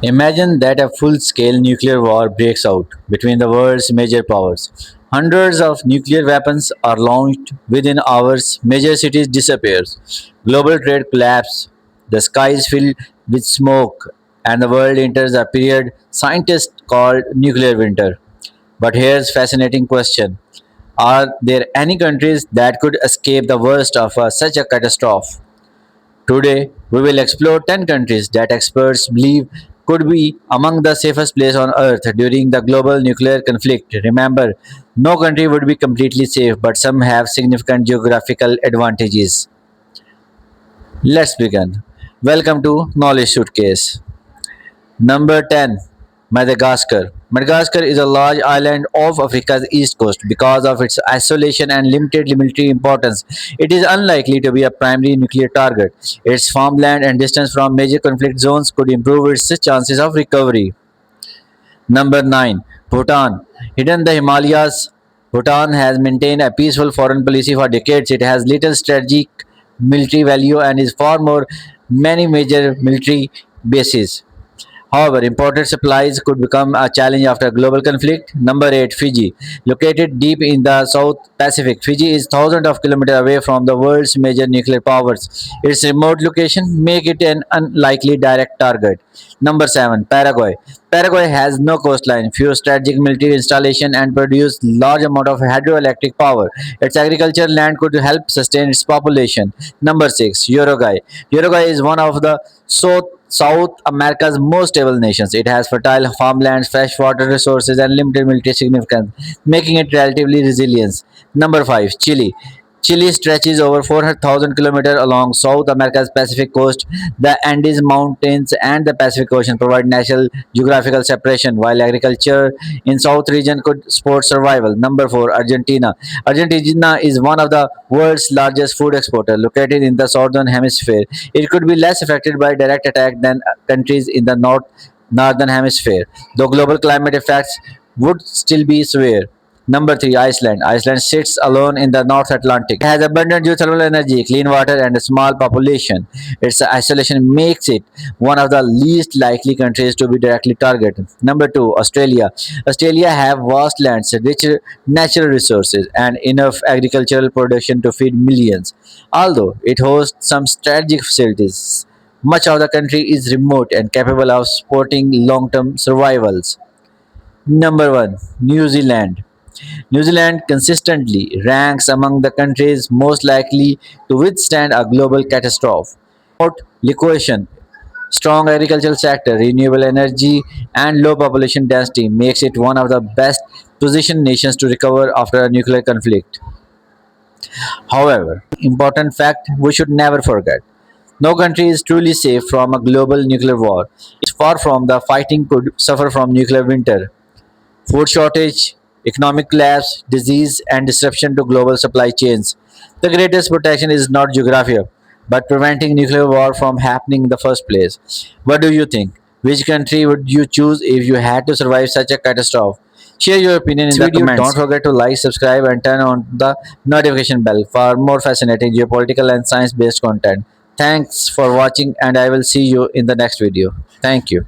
Imagine that a full scale nuclear war breaks out between the world's major powers. Hundreds of nuclear weapons are launched within hours, major cities disappear, global trade collapses, the skies fill with smoke, and the world enters a period scientists call nuclear winter. But here's fascinating question. Are there any countries that could escape the worst of such a catastrophe? Today, we will explore 10 countries that experts believe could be among the safest places on earth during the global nuclear conflict. Remember, no country would be completely safe, but some have significant geographical advantages. Let's begin. Welcome to Knowledge Suitcase. Number 10, Madagascar. Madagascar is a large island off Africa's east coast. Because of its isolation and limited military importance, it is unlikely to be a primary nuclear target. Its farmland and distance from major conflict zones could improve its chances of recovery. Number 9, Bhutan. Hidden in the Himalayas, Bhutan has maintained a peaceful foreign policy for decades. It has little strategic military value and is far more many major military bases. However, imported supplies could become a challenge after global conflict. Number 8, Fiji. Located deep in the South Pacific, Fiji is thousands of kilometers away from the world's major nuclear powers. Its remote location make it an unlikely direct target. Number 7, Paraguay. Paraguay has no coastline, few strategic military installations, and produces large amount of hydroelectric power. Its agricultural land could help sustain its population. Number 6, Uruguay. Uruguay is one of the South America's most stable nations. It has fertile farmlands, fresh water resources, and limited military significance, making it relatively resilient. Number 5, Chile. Chile stretches over 400,000 kilometers along South America's Pacific coast. The Andes Mountains and the Pacific Ocean provide natural geographical separation, while agriculture in South region could support survival. Number 4, Argentina. Argentina is one of the world's largest food exporter, located in the southern hemisphere. It could be less affected by direct attack than countries in the northern hemisphere, though global climate effects would still be severe. Number 3, Iceland. Iceland sits alone in the North Atlantic. It has abundant geothermal energy, clean water, and a small population. Its isolation makes it one of the least likely countries to be directly targeted. Number 2, Australia. Australia have vast lands, rich natural resources, and enough agricultural production to feed millions. Although it hosts some strategic facilities, much of the country is remote and capable of supporting long-term survivals. Number 1, New Zealand. New Zealand consistently ranks among the countries most likely to withstand a global catastrophe. Remote location, strong agricultural sector, renewable energy, and low population density makes it one of the best positioned nations to recover after a nuclear conflict. However, important fact we should never forget. No country is truly safe from a global nuclear war. It's far from the fighting could suffer from nuclear winter. Food shortage, economic collapse, disease, and disruption to global supply chains. The greatest protection is not geography, but preventing nuclear war from happening in the first place. What do you think? Which country would you choose if you had to survive such a catastrophe? Share your opinion in the comments. Don't forget to like, subscribe, and turn on the notification bell for more fascinating geopolitical and science based content. Thanks for watching, and I will see you in the next video. Thank you.